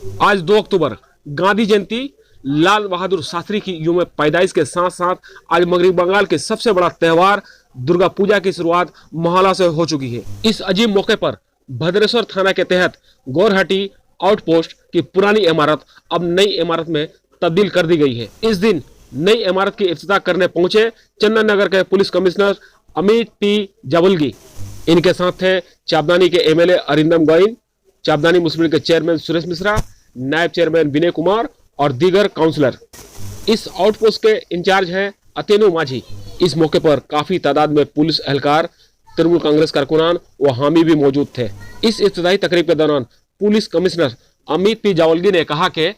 आज 2 अक्टूबर गांधी जयंती लाल बहादुर शास्त्री की यूं में पैदाइश के साथ साथ आज मगरबी बंगाल के सबसे बड़ा त्योहार दुर्गा पूजा की शुरुआत मोहल्ला से हो चुकी है। इस अजीब मौके पर भद्रेश्वर थाना के तहत गौरहटी आउटपोस्ट की पुरानी इमारत अब नई इमारत में तब्दील कर दी गई है। इस दिन नई इमारत की इफ्तिताह करने पहुंचे चंदन नगर के पुलिस कमिश्नर अमित पी जावलगी। इनके साथ थे चापदानी के एमएलए अरिंदम गोइन, चापदानी मुस्लिम लीग के चेयरमैन सुरेश मिश्रा, नायब चेयरमैन विनय कुमार और दीगर काउंसलर। इस आउटपोस्ट के इंचार्ज हैं अतेनु माझी। इस मौके पर काफी तादाद में पुलिस एहलकार, तृणमूल कांग्रेस कारकुनान व हामी भी मौजूद थे। इस इफ्तिताही तकरीब के दौरान पुलिस कमिश्नर अमित पी जावलगी ने कहा कि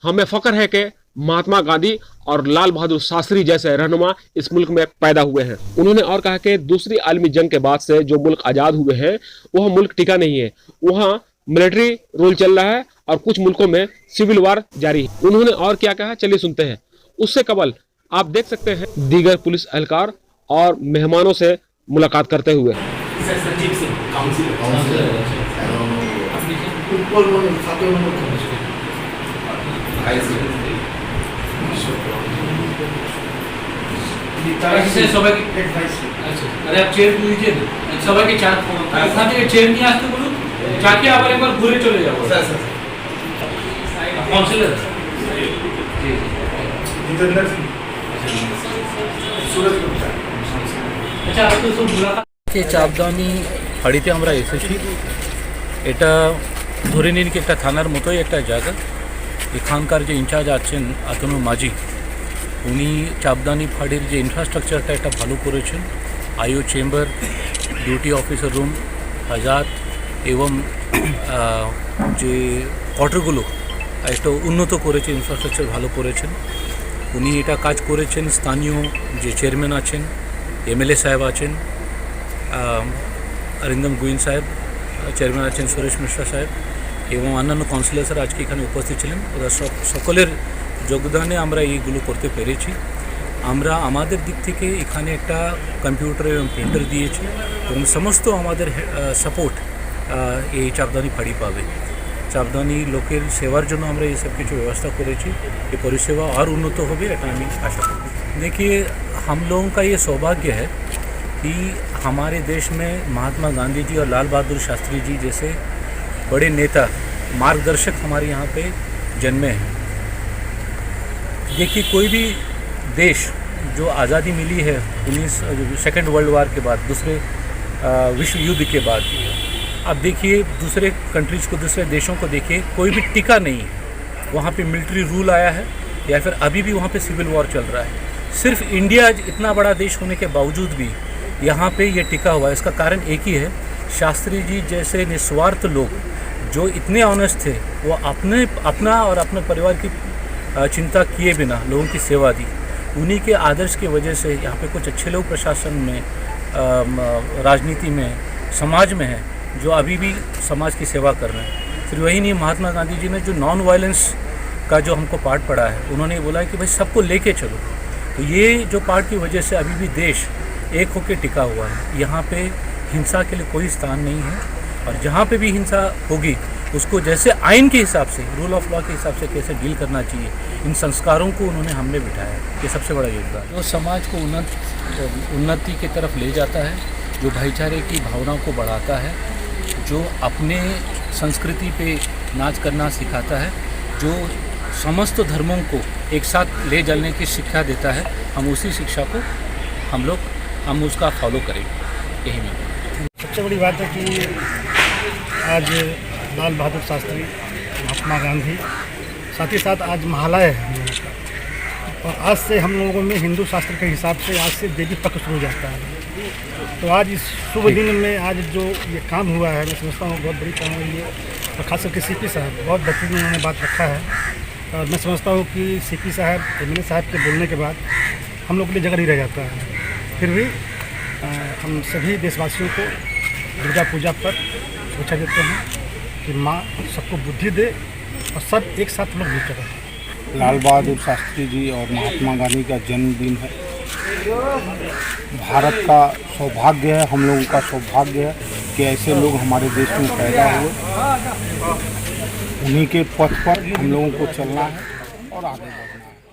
हमें फख्र है कि महात्मा गांधी और लाल बहादुर शास्त्री जैसे रहनुमा इस मुल्क में पैदा हुए हैं। उन्होंने और कहा कि दूसरी आलमी जंग के बाद से जो मुल्क आजाद हुए हैं वह मुल्क टिका नहीं है, वहाँ मिलिट्री रूल चल रहा है और कुछ मुल्कों में सिविल वार जारी है। उन्होंने और क्या कहा, चलिए सुनते हैं। उससे कबल आप देख सकते हैं दीगर पुलिस एहलकार और मेहमानों से मुलाकात करते हुए। अरे आप चेयर लीजिए, सभा के चार चेयर नहीं आते बोलो, जाके आप एक बार घूरे चले जाओ। काउंसिलर जितेंद्र सिंह, सूरज गुप्ता। अच्छा, आप तो सब मुलाकात के চাপদানি ফাড়িতে আমরা এসেছি। এটা ধরে নিন কি একটা থানার মতোই একটা জায়গা। এখানকার যে ইনচার্জ আছেন আতনু মাঝি, উনি চাপদানি ফাড়ির যে ইনফ্রাস্ট্রাকচারটা এটা ভালো করেছেন। আইও চেম্বার, ডিউটি অফিসার রুম, হাজাত এবং যে কোয়ার্টারগুলো একটা উন্নত করেছে, ইনফ্রাস্ট্রাকচার ভালো করেছেন। উনি এটা কাজ করেছেন। স্থানীয় যে চেয়ারম্যান আছেন, এমএলএ সাহেব আছেন, অরিন্দম গোয়েন সাহেব, চেয়ারম্যান আছেন সুরেশ মিশ্রা সাহেব এবং অন্যান্য কাউন্সিলর আজকে এখানে উপস্থিত ছিলেন। ওরা সকলের যোগদানে আমরা এইগুলো করতে পেরেছি। আমরা আমাদের দিক থেকে এখানে একটা কম্পিউটার এবং প্রিন্টার দিয়েছি এবং সমস্ত আমাদের সাপোর্ট এই চাপদানি ফাড়ি পাবে। চাপদানি লোকের সেবার জন্য আমরা এই সব কিছু ব্যবস্থা করেছি। ये परिसेवा और उन्नत होगी, এটা আমি आशा करती हूँ। देखिए, हम लोगों का ये सौभाग्य है कि हमारे देश में महात्मा गांधी जी और लाल बहादुर शास्त्री जी जैसे बड़े नेता, मार्गदर्शक हमारे यहाँ पे जन्मे हैं। देखिए, कोई भी देश जो आज़ादी मिली है सेकेंड वर्ल्ड वार के बाद, दूसरे विश्व युद्ध के बाद, अब देखिए दूसरे कंट्रीज़ को, दूसरे देशों को देखिए, कोई भी टिका नहीं है। वहाँ पे मिलिट्री रूल आया है या फिर अभी भी वहाँ पे सिविल वॉर चल रहा है। सिर्फ इंडिया इतना बड़ा देश होने के बावजूद भी यहाँ पे ये टिका हुआ है। इसका कारण एक ही है, शास्त्री जी जैसे निस्वार्थ लोग जो इतने ऑनेस्ट थे, वो अपना और अपने परिवार की चिंता किए बिना लोगों की सेवा दी। उन्हीं के आदर्श की वजह से यहाँ पे कुछ अच्छे लोग प्रशासन में, राजनीति में, समाज में हैं जो अभी भी समाज की सेवा कर रहे हैं। सिर्फ वही नहीं, महात्मा गांधी जी ने जो नॉन वायलेंस का जो हमको पाठ पढ़ा है, उन्होंने बोला है कि भाई सबको लेके चलो। तो ये जो पाठ की वजह से अभी भी देश एक होकर टिका हुआ है। यहाँ पे हिंसा के लिए कोई स्थान नहीं है और जहाँ पे भी हिंसा होगी उसको जैसे आइन के हिसाब से, रूल ऑफ लॉ के हिसाब से कैसे डील करना चाहिए, इन संस्कारों को उन्होंने हमने बिठाया। ये सबसे बड़ा योगदान जो समाज को उन्नति की तरफ ले जाता है, जो भाईचारे की भावनाओं को बढ़ाता है, जो अपने संस्कृति पे नाच करना सिखाता है, जो समस्त धर्मों को एक साथ ले चलने की शिक्षा देता है, हम उसी शिक्षा को हम उसका फॉलो करेंगे। यही मैं सबसे बड़ी बात है कि आज लाल बहादुर शास्त्री, महात्मा गांधी, साथ ही साथ आज महालय है हम लोगों का। और आज से हम लोगों में हिंदू शास्त्र के हिसाब से आज से देवी पक्ष शुरू हो जाता है। तो आज इस शुभ दिन में आज जो ये काम हुआ है, मैं समझता हूँ बहुत बड़ी काम हुई है। और खास करके सीपी साहब बहुत बेहतरीन उन्होंने बात रखा है। और मैं समझता हूँ कि सीपी साहब, एमएलए साहब के बोलने के बाद हम लोग के लिए जगह नहीं रह जाता है। फिर भी हम सभी देशवासियों को दुर्गा पूजा पर शुभेच्छा देते हैं कि माँ सबको बुद्धि दे और सब एक साथ लोग मिल करें। लाल बहादुर शास्त्री जी और महात्मा गांधी का जन्मदिन है। भारत का सौभाग्य है, हम लोगों का सौभाग्य है कि ऐसे लोग हमारे देश में पैदा हुए। उन्हीं के पथ पर हम लोगों को चलना है और आगे बढ़ना है।